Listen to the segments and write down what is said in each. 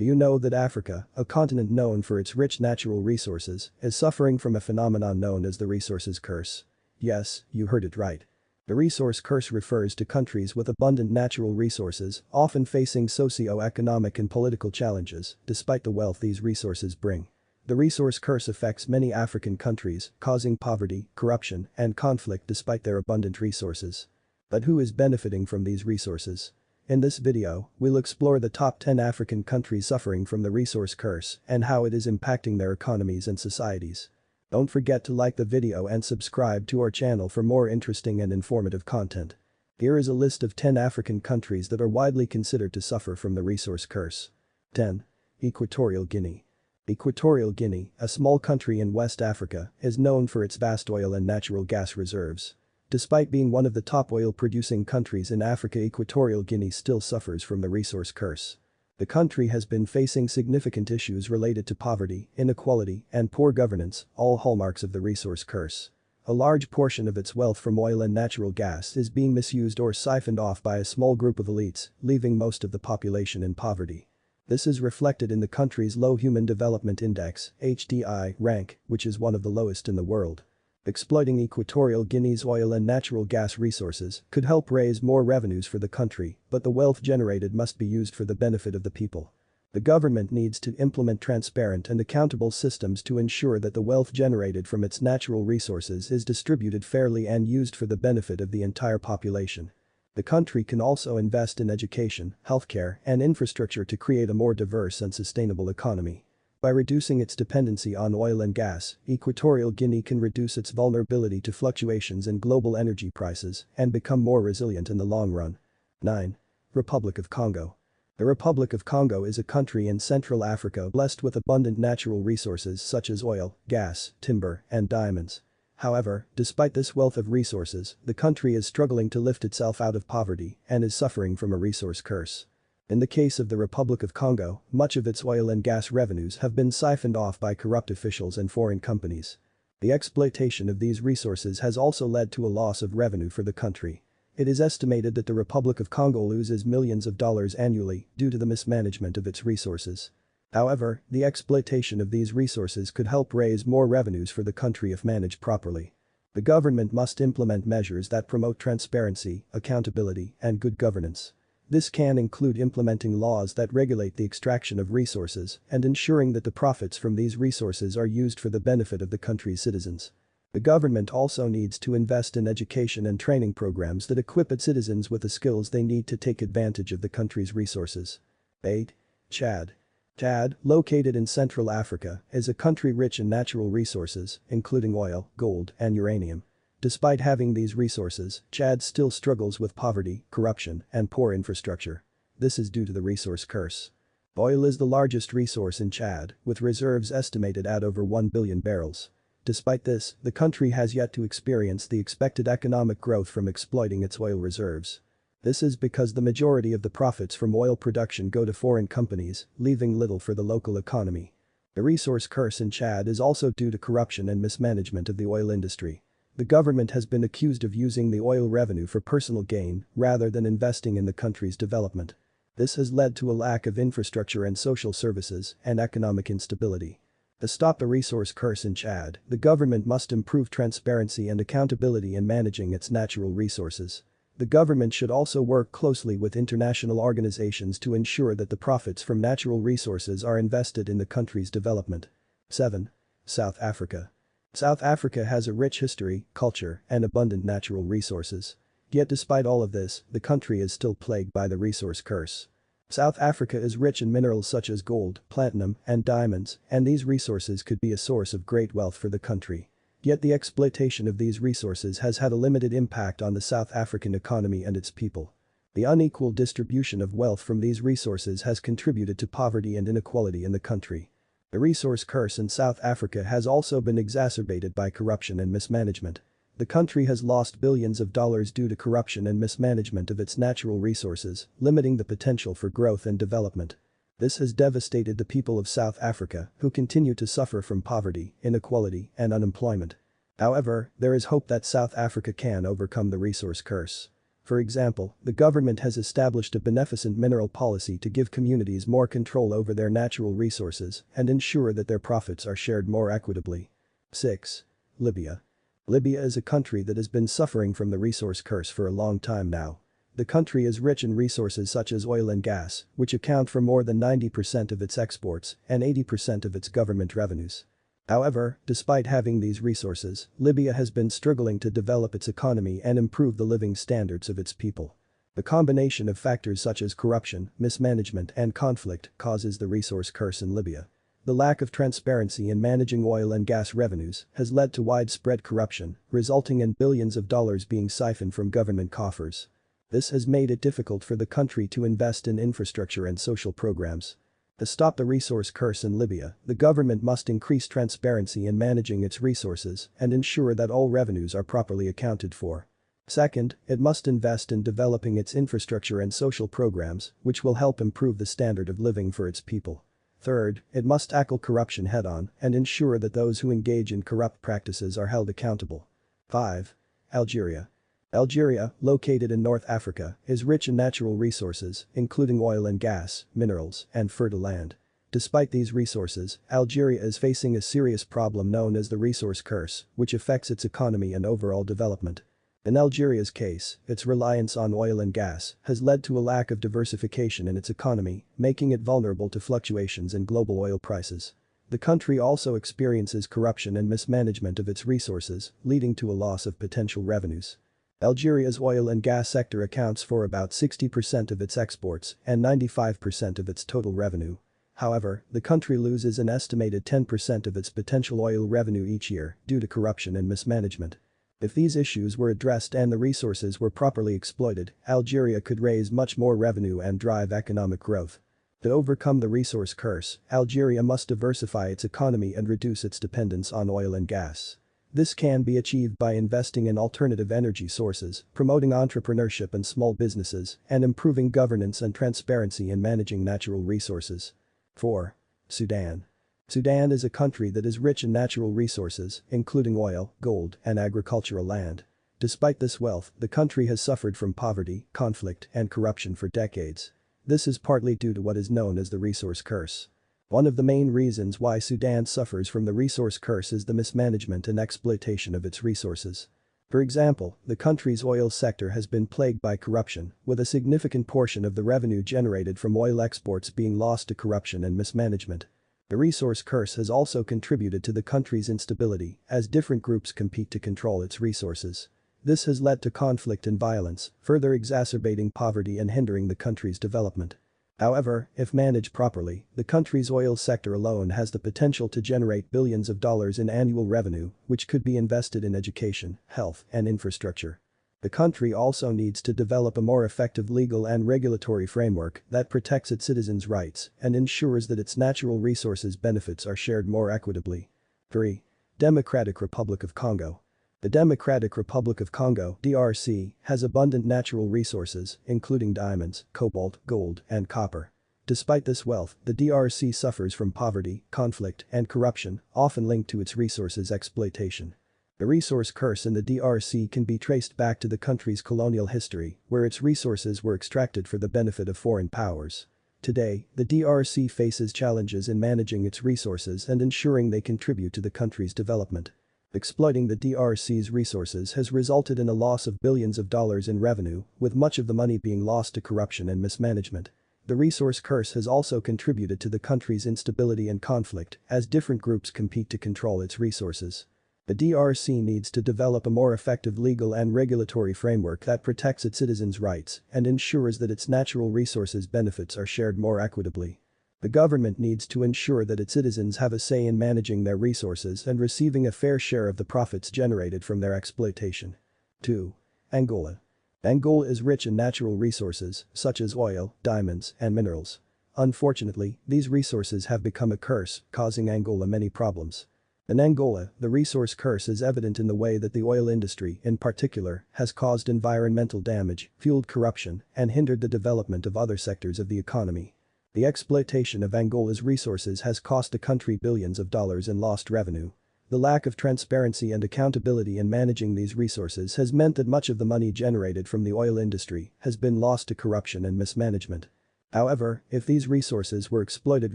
Do you know that Africa, a continent known for its rich natural resources, is suffering from a phenomenon known as the resources curse? Yes, you heard it right. The resource curse refers to countries with abundant natural resources, often facing socio-economic and political challenges, despite the wealth these resources bring. The resource curse affects many African countries, causing poverty, corruption, and conflict despite their abundant resources. But who is benefiting from these resources? In this video, we'll explore the top 10 African countries suffering from the resource curse and how it is impacting their economies and societies. Don't forget to like the video and subscribe to our channel for more interesting and informative content. Here is a list of 10 African countries that are widely considered to suffer from the resource curse. 10. Equatorial Guinea. Equatorial Guinea, a small country in West Africa, is known for its vast oil and natural gas reserves. Despite being one of the top oil-producing countries in Africa, Equatorial Guinea still suffers from the resource curse. The country has been facing significant issues related to poverty, inequality, and poor governance, all hallmarks of the resource curse. A large portion of its wealth from oil and natural gas is being misused or siphoned off by a small group of elites, leaving most of the population in poverty. This is reflected in the country's low Human Development Index (HDI) rank, which is one of the lowest in the world. Exploiting Equatorial Guinea's oil and natural gas resources could help raise more revenues for the country, but the wealth generated must be used for the benefit of the people. The government needs to implement transparent and accountable systems to ensure that the wealth generated from its natural resources is distributed fairly and used for the benefit of the entire population. The country can also invest in education, healthcare, and infrastructure to create a more diverse and sustainable economy. By reducing its dependency on oil and gas, Equatorial Guinea can reduce its vulnerability to fluctuations in global energy prices and become more resilient in the long run. 9. Republic of Congo. The Republic of Congo is a country in Central Africa blessed with abundant natural resources such as oil, gas, timber, and diamonds. However, despite this wealth of resources, the country is struggling to lift itself out of poverty and is suffering from a resource curse. In the case of the Republic of Congo, much of its oil and gas revenues have been siphoned off by corrupt officials and foreign companies. The exploitation of these resources has also led to a loss of revenue for the country. It is estimated that the Republic of Congo loses millions of dollars annually due to the mismanagement of its resources. However, the exploitation of these resources could help raise more revenues for the country if managed properly. The government must implement measures that promote transparency, accountability, and good governance. This can include implementing laws that regulate the extraction of resources and ensuring that the profits from these resources are used for the benefit of the country's citizens. The government also needs to invest in education and training programs that equip its citizens with the skills they need to take advantage of the country's resources. 8. Chad. Chad, located in Central Africa, is a country rich in natural resources, including oil, gold, and uranium. Despite having these resources, Chad still struggles with poverty, corruption, and poor infrastructure. This is due to the resource curse. Oil is the largest resource in Chad, with reserves estimated at over 1 billion barrels. Despite this, the country has yet to experience the expected economic growth from exploiting its oil reserves. This is because the majority of the profits from oil production go to foreign companies, leaving little for the local economy. The resource curse in Chad is also due to corruption and mismanagement of the oil industry. The government has been accused of using the oil revenue for personal gain rather than investing in the country's development. This has led to a lack of infrastructure and social services and economic instability. To stop the resource curse in Chad, the government must improve transparency and accountability in managing its natural resources. The government should also work closely with international organizations to ensure that the profits from natural resources are invested in the country's development. 7. South Africa. South Africa has a rich history, culture, and abundant natural resources. Yet despite all of this, the country is still plagued by the resource curse. South Africa is rich in minerals such as gold, platinum, and diamonds, and these resources could be a source of great wealth for the country. Yet the exploitation of these resources has had a limited impact on the South African economy and its people. The unequal distribution of wealth from these resources has contributed to poverty and inequality in the country. The resource curse in South Africa has also been exacerbated by corruption and mismanagement. The country has lost billions of dollars due to corruption and mismanagement of its natural resources, limiting the potential for growth and development. This has devastated the people of South Africa, who continue to suffer from poverty, inequality, and unemployment. However, there is hope that South Africa can overcome the resource curse. For example, the government has established a beneficent mineral policy to give communities more control over their natural resources and ensure that their profits are shared more equitably. 6. Libya. Libya is a country that has been suffering from the resource curse for a long time now. The country is rich in resources such as oil and gas, which account for more than 90% of its exports and 80% of its government revenues. However, despite having these resources, Libya has been struggling to develop its economy and improve the living standards of its people. The combination of factors such as corruption, mismanagement, and conflict causes the resource curse in Libya. The lack of transparency in managing oil and gas revenues has led to widespread corruption, resulting in billions of dollars being siphoned from government coffers. This has made it difficult for the country to invest in infrastructure and social programs. To stop the resource curse in Libya, the government must increase transparency in managing its resources and ensure that all revenues are properly accounted for. Second, it must invest in developing its infrastructure and social programs, which will help improve the standard of living for its people. Third, it must tackle corruption head-on and ensure that those who engage in corrupt practices are held accountable. 5. Algeria. Algeria, located in North Africa, is rich in natural resources, including oil and gas, minerals, and fertile land. Despite these resources, Algeria is facing a serious problem known as the resource curse, which affects its economy and overall development. In Algeria's case, its reliance on oil and gas has led to a lack of diversification in its economy, making it vulnerable to fluctuations in global oil prices. The country also experiences corruption and mismanagement of its resources, leading to a loss of potential revenues. Algeria's oil and gas sector accounts for about 60% of its exports and 95% of its total revenue. However, the country loses an estimated 10% of its potential oil revenue each year due to corruption and mismanagement. If these issues were addressed and the resources were properly exploited, Algeria could raise much more revenue and drive economic growth. To overcome the resource curse, Algeria must diversify its economy and reduce its dependence on oil and gas. This can be achieved by investing in alternative energy sources, promoting entrepreneurship and small businesses, and improving governance and transparency in managing natural resources. 4. Sudan. Sudan is a country that is rich in natural resources, including oil, gold, and agricultural land. Despite this wealth, the country has suffered from poverty, conflict, and corruption for decades. This is partly due to what is known as the resource curse. One of the main reasons why Sudan suffers from the resource curse is the mismanagement and exploitation of its resources. For example, the country's oil sector has been plagued by corruption, with a significant portion of the revenue generated from oil exports being lost to corruption and mismanagement. The resource curse has also contributed to the country's instability, as different groups compete to control its resources. This has led to conflict and violence, further exacerbating poverty and hindering the country's development. However, if managed properly, the country's oil sector alone has the potential to generate billions of dollars in annual revenue, which could be invested in education, health, and infrastructure. The country also needs to develop a more effective legal and regulatory framework that protects its citizens' rights and ensures that its natural resources benefits are shared more equitably. 3. Democratic Republic of Congo. The Democratic Republic of Congo (DRC) has abundant natural resources, including diamonds, cobalt, gold, and copper. Despite this wealth, the DRC suffers from poverty, conflict, and corruption, often linked to its resources exploitation. The resource curse in the DRC can be traced back to the country's colonial history, where its resources were extracted for the benefit of foreign powers. Today, the DRC faces challenges in managing its resources and ensuring they contribute to the country's development. Exploiting the DRC's resources has resulted in a loss of billions of dollars in revenue, with much of the money being lost to corruption and mismanagement. The resource curse has also contributed to the country's instability and conflict, as different groups compete to control its resources. The DRC needs to develop a more effective legal and regulatory framework that protects its citizens' rights and ensures that its natural resources benefits are shared more equitably. The government needs to ensure that its citizens have a say in managing their resources and receiving a fair share of the profits generated from their exploitation. 2. Angola. Angola is rich in natural resources, such as oil, diamonds, and minerals. Unfortunately, these resources have become a curse, causing Angola many problems. In Angola, the resource curse is evident in the way that the oil industry, in particular, has caused environmental damage, fueled corruption, and hindered the development of other sectors of the economy. The exploitation of Angola's resources has cost the country billions of dollars in lost revenue. The lack of transparency and accountability in managing these resources has meant that much of the money generated from the oil industry has been lost to corruption and mismanagement. However, if these resources were exploited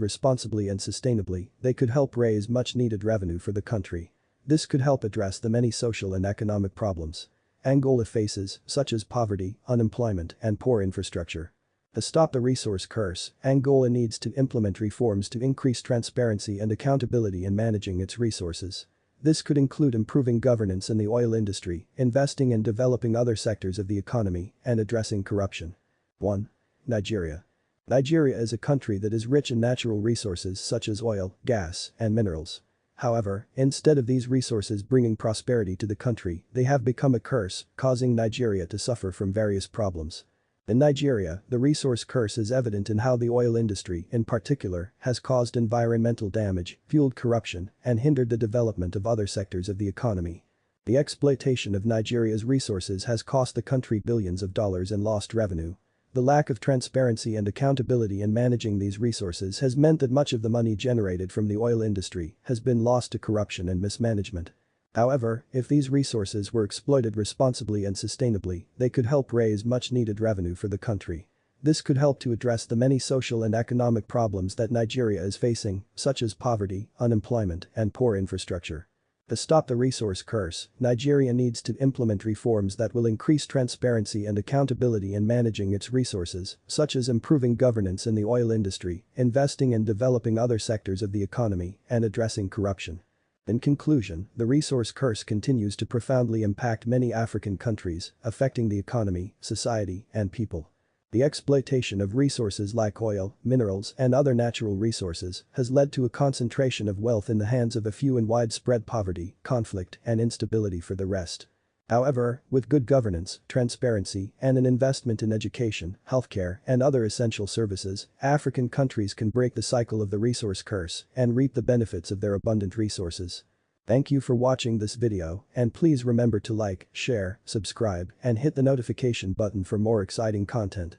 responsibly and sustainably, they could help raise much-needed revenue for the country. This could help address the many social and economic problems Angola faces, such as poverty, unemployment, and poor infrastructure. To stop the resource curse, Angola needs to implement reforms to increase transparency and accountability in managing its resources. This could include improving governance in the oil industry, investing and developing other sectors of the economy, and addressing corruption. 1. Nigeria. Nigeria is a country that is rich in natural resources such as oil, gas, and minerals. However, instead of these resources bringing prosperity to the country, they have become a curse, causing Nigeria to suffer from various problems. In Nigeria, the resource curse is evident in how the oil industry, in particular, has caused environmental damage, fueled corruption, and hindered the development of other sectors of the economy. The exploitation of Nigeria's resources has cost the country billions of dollars in lost revenue. The lack of transparency and accountability in managing these resources has meant that much of the money generated from the oil industry has been lost to corruption and mismanagement. However, if these resources were exploited responsibly and sustainably, they could help raise much-needed revenue for the country. This could help to address the many social and economic problems that Nigeria is facing, such as poverty, unemployment, and poor infrastructure. To stop the resource curse, Nigeria needs to implement reforms that will increase transparency and accountability in managing its resources, such as improving governance in the oil industry, investing and developing other sectors of the economy, and addressing corruption. In conclusion, the resource curse continues to profoundly impact many African countries, affecting the economy, society, and people. The exploitation of resources like oil, minerals, and other natural resources has led to a concentration of wealth in the hands of a few and widespread poverty, conflict, and instability for the rest. However, with good governance, transparency, and an investment in education, healthcare, and other essential services, African countries can break the cycle of the resource curse and reap the benefits of their abundant resources. Thank you for watching this video, and please remember to like, share, subscribe, and hit the notification button for more exciting content.